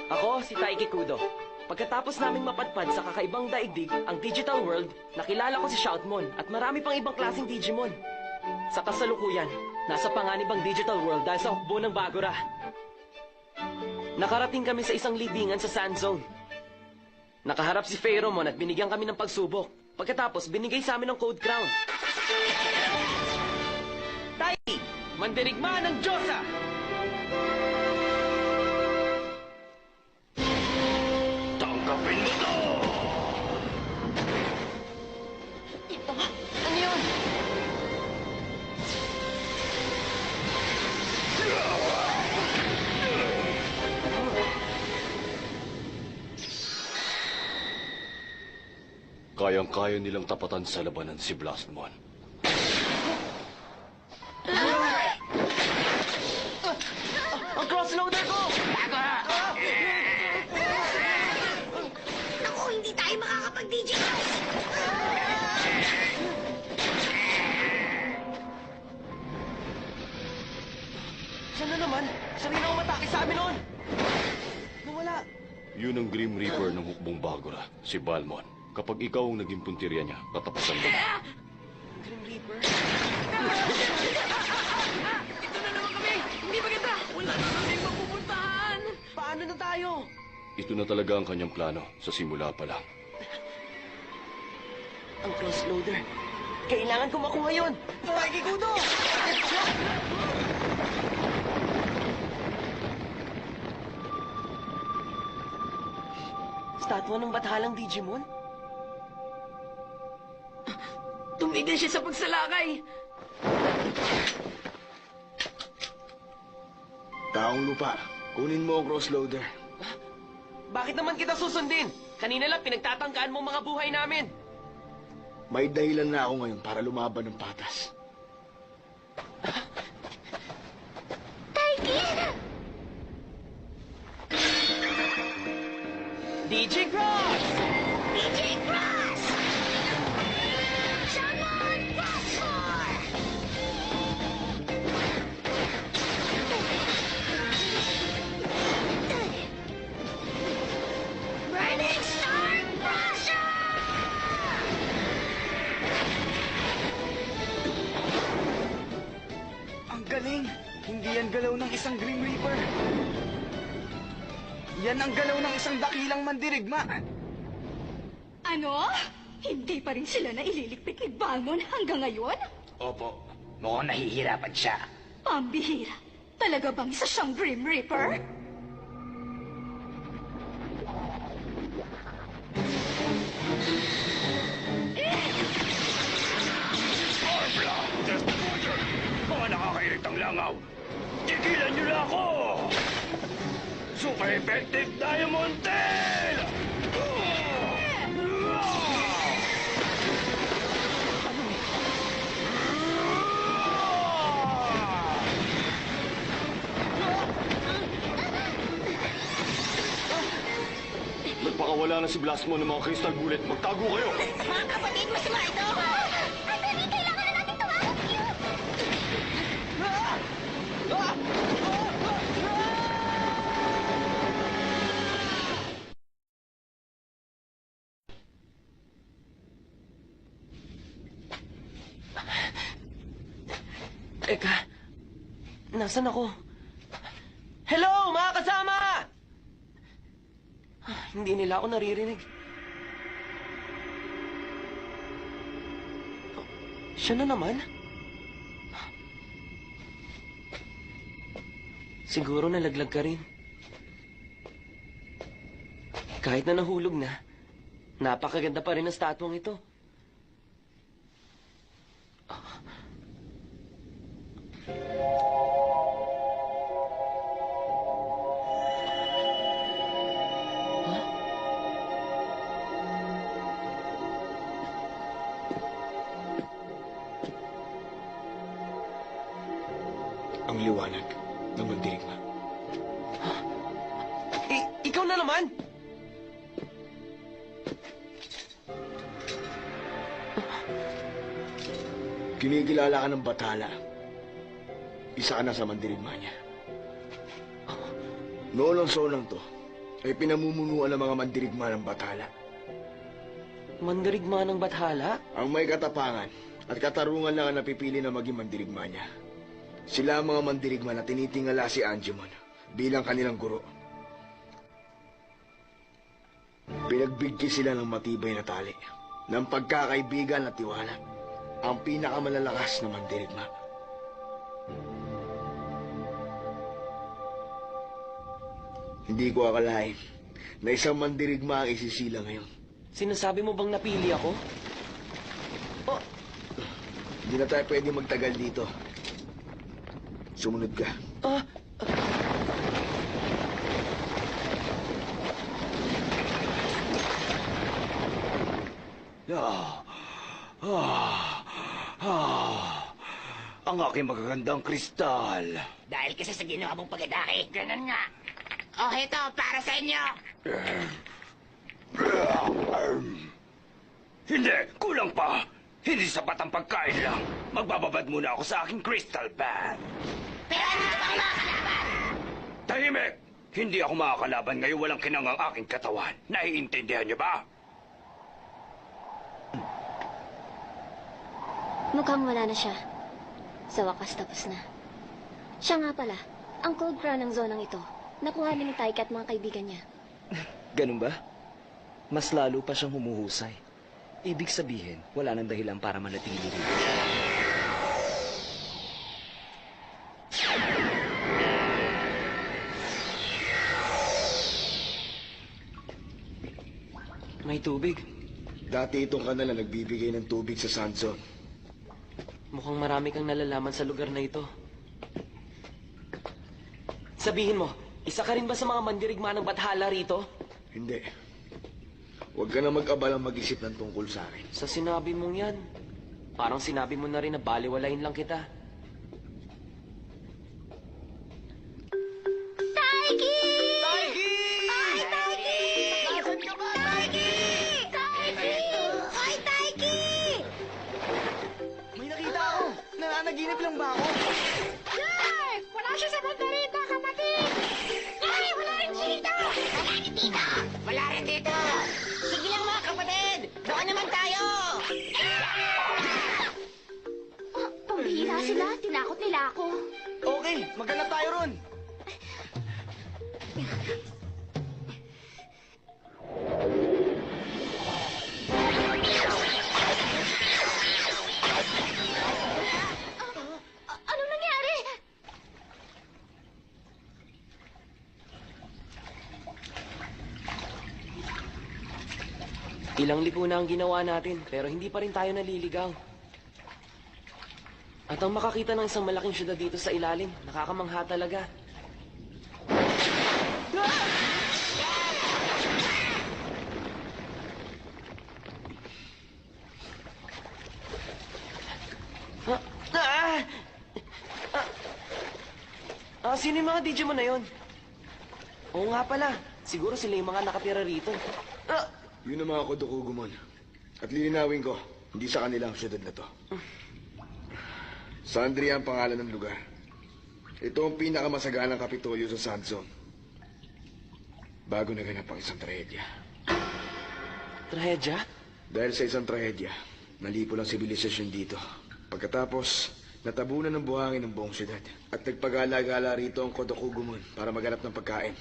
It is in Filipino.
Ako, si Taiki Kudo. Pagkatapos naming mapadpad sa kakaibang daigdig, ang digital world, nakilala ko si Shoutmon at marami pang ibang klaseng Digimon. Sa kasalukuyan, nasa panganib ang digital world dahil sa hukbo ng Bagura. Nakarating kami sa isang libingan sa Sand Zone. Nakaharap si Pheromon at binigyan kami ng pagsubok. Pagkatapos, binigay sa amin ng Code Crown. Taiki, mandirigma ng Diyosa! Tanggapin mo to! Ano yun? Kayang-kaya nilang tapatan sa labanan si Blastmon. Ang crossloader ko! Naku, hindi tayo makakapag-digitize! Siya na naman! Siya rin ang umatake sa amin noon! Nawala! Yun ang Grim Reaper ng hukbong Bagura, si Balmon. Kapag ikaw ang naging puntirya niya, tatapusan mo. Grim Reaper? Ito na naman kami! Hindi maganda! Wala na kaming mapupuntahan! Paano na tayo? Ito na talaga ang kanyang plano sa simula pa lang. Ang crossloader. Kailangan ko makuha yun! Taiki Kudo! Statwa ng bathalang Digimon? Tumigil siya sa pagsalakay! Taong lupa, kunin mo ang crossloader. Bakit naman kita susundin? Kanina lang pinagtatangkaan mo mga buhay namin. May dahilan na ako ngayon para lumaban ng patas. Digicross! Digicross! Shaman Phosphor! Burning Star Crusher! Ang galing! Hindi yan galaw ng isang Grim Reaper. Yan ang galaw ng isang dakilang mandirigma. Ano? Hindi pa rin sila na ililigpit ni Balmon hanggang ngayon? Opo, mukhang nahihirapan siya. Pambihira. Talaga bang isa siyang Grim Reaper? Arbla! Destroyer! Mga nakakairitang langaw! Tigilan niyo na ako! Super Effective Diamond Tail! Nagpakawala na si Blastmon ng mga crystal bullet. Magtago kayo! Mga kapatid, masama ito! Anthony, kailangan na natin tumawag yun! Eka, nasan ako? Hello, mga kasama! Hindi nila ako naririnig. Siya na naman? Siguro nalaglag ka rin. Kahit na nahulog na, napakaganda pa rin ang statwang ito. Ang liwanag ng mandirigma. Ikaw na naman? Kinikilala ka ng batala. Isa ka na sa mandirigma niya. Noon ang sonang to, ay pinamumunuan ng mga mandirigma ng Bathala. Mandirigma ng Bathala? Ang may katapangan at katarungan lang ang napipili na maging mandirigma niya. Sila ang mga mandirigma na tinitingala si Angemon bilang kanilang guro. Pinagbigti sila ng matibay na tali, ng pagkakaibigan at tiwala, ang pinakamalalakas na mandirigma. Hindi ko akalain na isang mandirigma ang isisila ngayon. Sinasabi mo bang napili ako? Oh, Hindi na tayo pwede magtagal dito. Sumunod ka. Ang aking magagandang kristal. Dahil kasi sa ginawa mong pag-atake. Ganun nga. Oh, ito, para sa inyo. Hindi, kulang pa. Hindi sapat ang pagkain lang. Magbababad muna ako sa aking crystal bath. Pero ano pang mga kalaban? Tahimik! Hindi ako makakalaban ngayon walang kinangang aking katawan. Naiintindihan niyo ba? Mukhang wala na siya. Sa wakas tapos na. Siya nga pala, ang Cold Crown ng zonang ito. Nakuha ni Taika at mga kaibigan niya. Ganun ba? Mas lalo pa siyang humuhusay. Ibig sabihin, wala nang dahilan para manatili rito. may tubig. Dati itong kanal na nagbibigay ng tubig sa Sandzone. Mukhang marami kang nalalaman sa lugar na ito. Sabihin mo, isa ka rin ba sa mga mandirigma ng Bathala rito? Hindi. Huwag ka na mag-abalang mag-isip ng tungkol sa akin. Sa sinabi mong yan, parang sinabi mo na rin na baliwalain lang kita. Taiki! Taiki! Ay, Taiki! Nasaan ka ba, Taiki! Taiki! Ay, Taiki! May nakita ako! Nananaginip lang ba ako? Sir! Wala siya sa banda rito, kapatid! Ay, wala rin dito! Wala rin dito! Wala rin dito! Sige lang mga kapatid! Doon naman tayo! Pambihira sila. Tinakot nila ako. Okay, maghanap tayo ron. Anong nangyari? Ilang lipo na ang ginawa natin, pero hindi pa rin tayo naliligaw. At ang makakita ng isang malaking syudad dito sa ilalim, nakakamangha talaga. Ah! Ah! Sino yung mga Digimon na yon? Oo nga pala, siguro sila yung mga nakatira rito. Ah! Yun ang mga Kodokugumon. At lilinawin ko, hindi sa kanila ang syudad na to. Sandria ang pangalan ng lugar. Ito ang pinakamasaganang kapitolyo sa Sandzone. Bago naganap ang isang trahedya. Trahedya? Dahil sa isang trahedya, nalipo ang sibilisasyon dito. Pagkatapos, natabunan ng buhangin ng buong syudad. At nagpagala-gala rito ang Kodokugumon para maghanap ng pagkain.